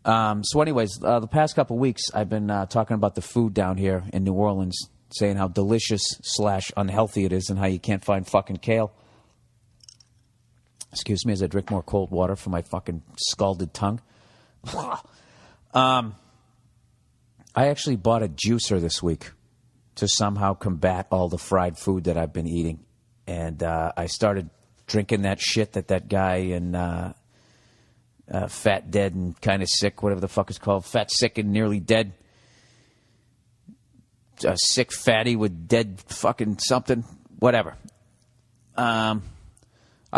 So anyways, the past couple of weeks, I've been talking about the food down here in New Orleans, saying how delicious / unhealthy it is and how you can't find fucking kale. Excuse me as I drink more cold water for my fucking scalded tongue. I actually bought a juicer this week to somehow combat all the fried food that I've been eating. And I started drinking that shit that guy in Fat, Dead, and Kind of Sick, whatever the fuck it's called. Fat, Sick, and Nearly Dead. Sick fatty with dead fucking something. Whatever. I've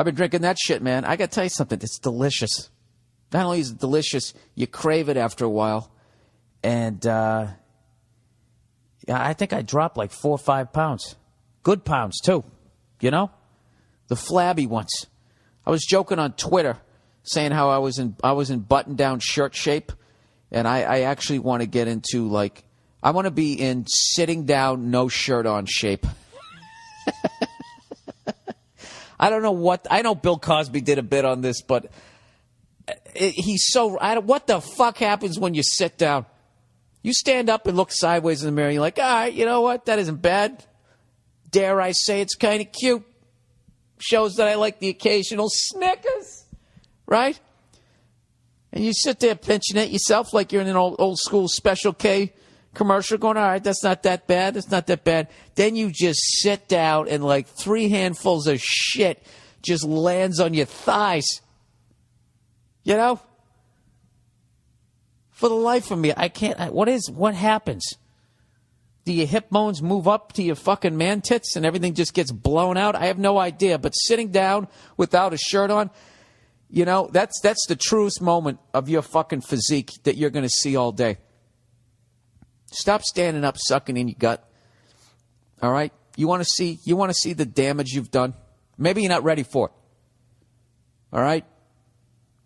been drinking that shit, man. I got to tell you something. It's delicious. Not only is it delicious, you crave it after a while. And yeah, I think I dropped like 4 or 5 pounds. Good pounds, too. You know? The flabby ones. I was joking on Twitter saying how I was in button-down shirt shape. And I actually want to get into, like, I want to be in sitting down, no shirt on shape. I don't know what... I know Bill Cosby did a bit on this, but he's so... what the fuck happens when you sit down? You stand up and look sideways in the mirror. You're like, all right, you know what? That isn't bad. Dare I say it's kind of cute. Shows that I like the occasional Snickers. Right? And you sit there pinching at yourself like you're in an old school Special K commercial going, all right, that's not that bad. That's not that bad. Then you just sit down and like 3 handfuls of shit just lands on your thighs. You know? For the life of me, I can't. What happens? Do your hip bones move up to your fucking man tits and everything just gets blown out? I have no idea. But sitting down without a shirt on, you know, that's the truest moment of your fucking physique that you're going to see all day. Stop standing up, sucking in your gut. All right? You want to see the damage you've done? Maybe you're not ready for it. All right?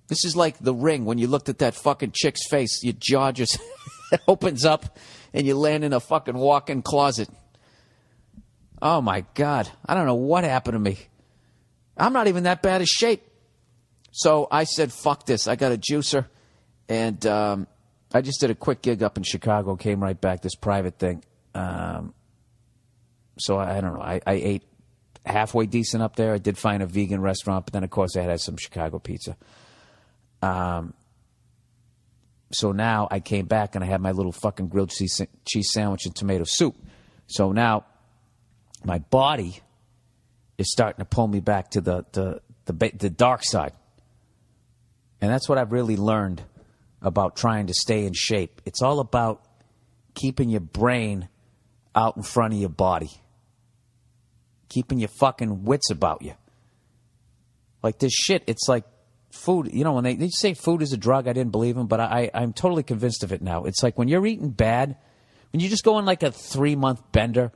This is like The Ring. When you looked at that fucking chick's face, your jaw just opens up and you land in a fucking walk-in closet. Oh, my God. I don't know what happened to me. I'm not even that bad a shape. So I said, fuck this. I got a juicer. And I just did a quick gig up in Chicago, came right back, this private thing. So I don't know. I ate halfway decent up there. I did find a vegan restaurant, but then, of course, I had some Chicago pizza. So now I came back and I had my little fucking grilled cheese sandwich and tomato soup. So now my body is starting to pull me back to the dark side. And that's what I've really learned about trying to stay in shape. It's all about keeping your brain out in front of your body. Keeping your fucking wits about you. Like this shit, it's like food. You know, when they say food is a drug, I didn't believe them, but I'm totally convinced of it now. It's like when you're eating bad, when you just go on like a 3-month bender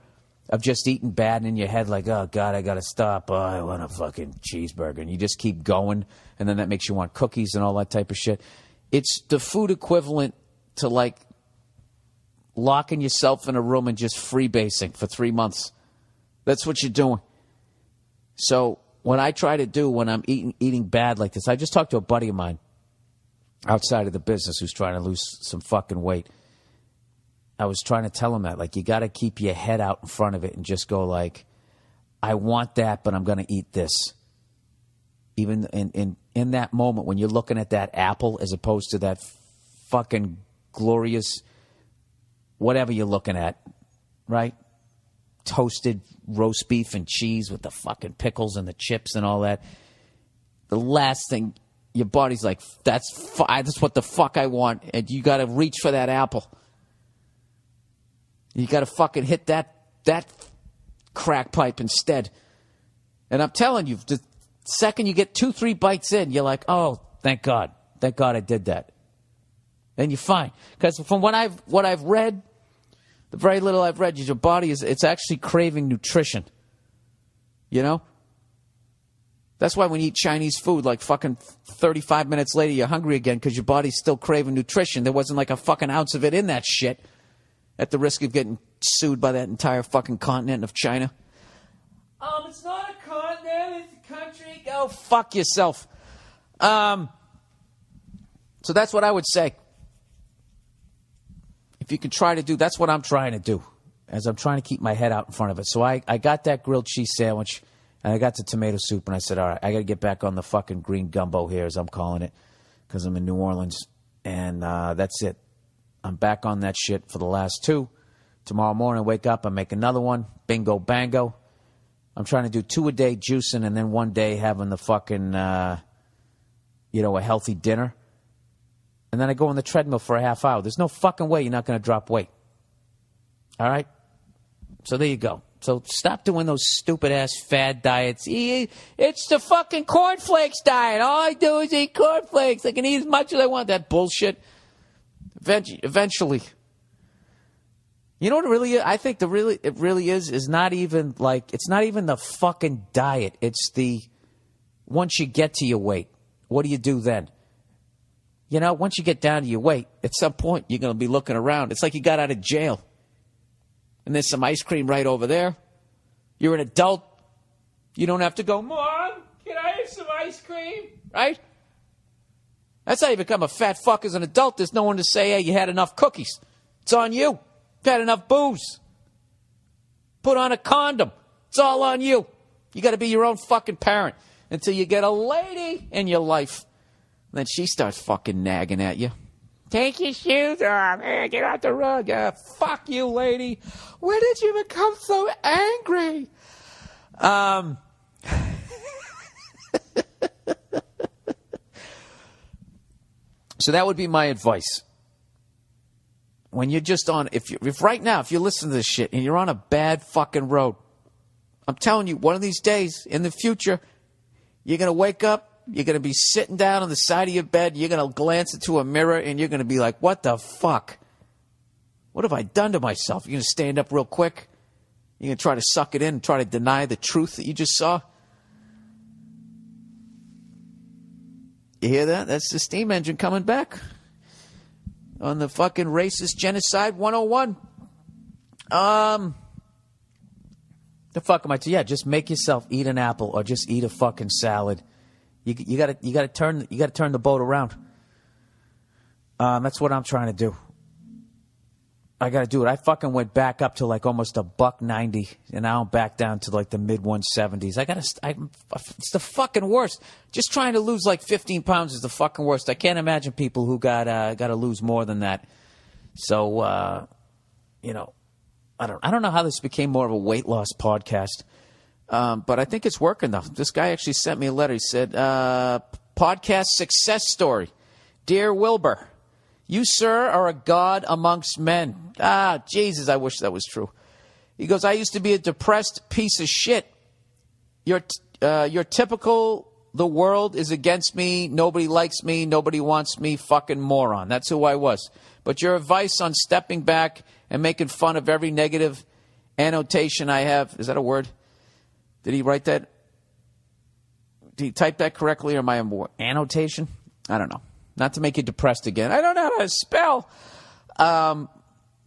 of just eating bad and in your head like, oh, God, I got to stop. Oh, I want a fucking cheeseburger. And you just keep going, and then that makes you want cookies and all that type of shit. It's the food equivalent to like locking yourself in a room and just freebasing for 3 months. That's what you're doing. So what I try to do when I'm eating bad like this, I just talked to a buddy of mine outside of the business who's trying to lose some fucking weight. I was trying to tell him that, like, you got to keep your head out in front of it and just go like, I want that, but I'm going to eat this. Even in that moment when you're looking at that apple as opposed to that fucking glorious whatever you're looking at, right? Toasted roast beef and cheese with the fucking pickles and the chips and all that. The last thing, your body's like, that's what the fuck I want. And you got to reach for that apple. You got to fucking hit that crack pipe instead. And I'm telling you, the second you get 2-3 bites in, you're like, oh, thank God. Thank God I did that. Then you're fine. Because from what I've read, the very little I've read, your body it's actually craving nutrition. You know? That's why when you eat Chinese food, like fucking 35 minutes later, you're hungry again because your body's still craving nutrition. There wasn't like a fucking ounce of it in that shit. At the risk of getting sued by that entire fucking continent of China. It's not a continent, it's a country. Go fuck yourself. So that's what I would say. if you can try to do, that's what I'm trying to do, as I'm trying to keep my head out in front of it. So I got that grilled cheese sandwich, and I got the tomato soup, and I said, all right, I got to get back on the fucking green gumbo here, as I'm calling it, because I'm in New Orleans, and that's it. I'm back on that shit for the last two. Tomorrow morning, I wake up, I make another one, bingo, bango. I'm trying to do 2 a day juicing, and then 1 day having the fucking, a healthy dinner. And then I go on the treadmill for a half hour. There's no fucking way you're not going to drop weight. All right? So there you go. So stop doing those stupid-ass fad diets. It's the fucking cornflakes diet. All I do is eat cornflakes. I can eat as much as I want. That bullshit. Eventually. You know what it really is? I think it really is not even like, it's not even the fucking diet. It's the, once you get to your weight, what do you do then? You know, once you get down to your weight, at some point you're going to be looking around. It's like you got out of jail. And there's some ice cream right over there. You're an adult. You don't have to go, Mom, can I have some ice cream? Right? That's how you become a fat fuck as an adult. There's no one to say, hey, you had enough cookies. It's on you. You've had enough booze. Put on a condom. It's all on you. You got to be your own fucking parent until you get a lady in your life. And then she starts fucking nagging at you. Take your shoes off. Hey, get out the rug. Fuck you, lady. When did you become so angry? So that would be my advice. When you're just on, if right now, if you listen to this shit and you're on a bad fucking road, I'm telling you, one of these days in the future, you're going to wake up. You're going to be sitting down on the side of your bed. You're going to glance into a mirror, and you're going to be like, what the fuck? What have I done to myself? You're going to stand up real quick. You're going to try to suck it in and try to deny the truth that you just saw. You hear that? That's the steam engine coming back on the fucking racist genocide 101. The fuck am I? Yeah, just make yourself eat an apple or just eat a fucking salad. You gotta turn the boat around. That's what I'm trying to do. I gotta do it. I fucking went back up to like almost $1.90, and now I'm back down to like the mid 170s. It's the fucking worst. Just trying to lose like 15 pounds is the fucking worst. I can't imagine people who gotta lose more than that. So I don't know how this became more of a weight loss podcast. But I think it's working, though. This guy actually sent me a letter. He said, podcast success story. Dear Wilbur, you, sir, are a god amongst men. Jesus, I wish that was true. He goes, I used to be a depressed piece of shit. You're typical, the world is against me, nobody likes me, nobody wants me, fucking moron. That's who I was. But your advice on stepping back and making fun of every negative annotation I have, is that a word? Did he write that? Did he type that correctly, or am I a annotation? I don't know. Not to make you depressed again. I don't know how to spell.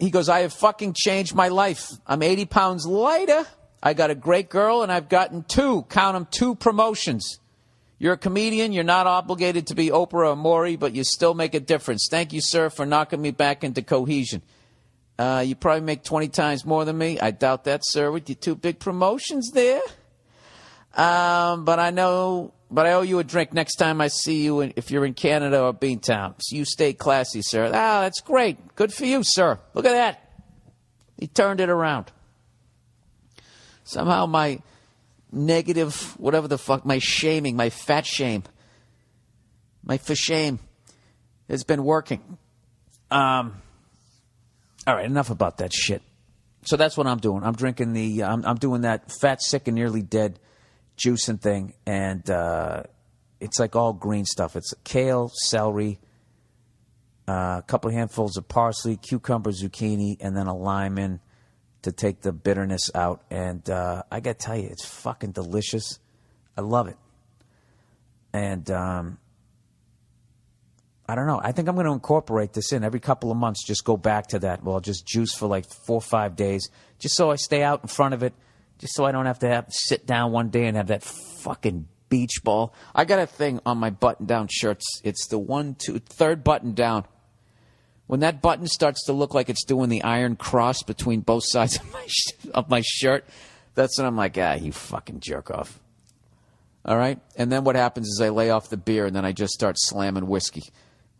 He goes, I have fucking changed my life. I'm 80 pounds lighter. I got a great girl, and I've gotten two promotions. You're a comedian. You're not obligated to be Oprah or Maury, but you still make a difference. Thank you, sir, for knocking me back into cohesion. You probably make 20 times more than me. I doubt that, sir, with your 2 big promotions there. But I owe you a drink next time I see you if you're in Canada or Beantown. So you stay classy, sir. That's great. Good for you, sir. Look at that. He turned it around. Somehow my negative, whatever the fuck, my shaming, my fat shame, my for shame has been working. All right, enough about that shit. So that's what I'm doing. I'm drinking I'm doing that fat, sick, and nearly dead juicing thing, and it's like all green stuff. It's kale, celery, a couple of handfuls of parsley, cucumber, zucchini, and then a lime in to take the bitterness out. And I got to tell you, it's fucking delicious. I love it. And I don't know. I think I'm going to incorporate this in every couple of months. Just go back to that. Well, I'll just juice for like 4 or 5 days, just so I stay out in front of it. Just so I don't have to sit down one day and have that fucking beach ball. I got a thing on my button-down shirts. It's the 3rd button down When that button starts to look like it's doing the iron cross between both sides of my shirt, that's when I'm like, you fucking jerk off. All right? And then what happens is I lay off the beer, and then I just start slamming whiskey.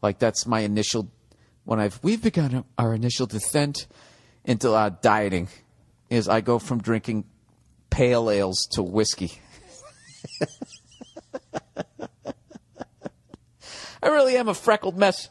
Like, that's my initial, we've begun our initial descent into dieting, is I go from drinking pale ales to whiskey. I really am a freckled mess.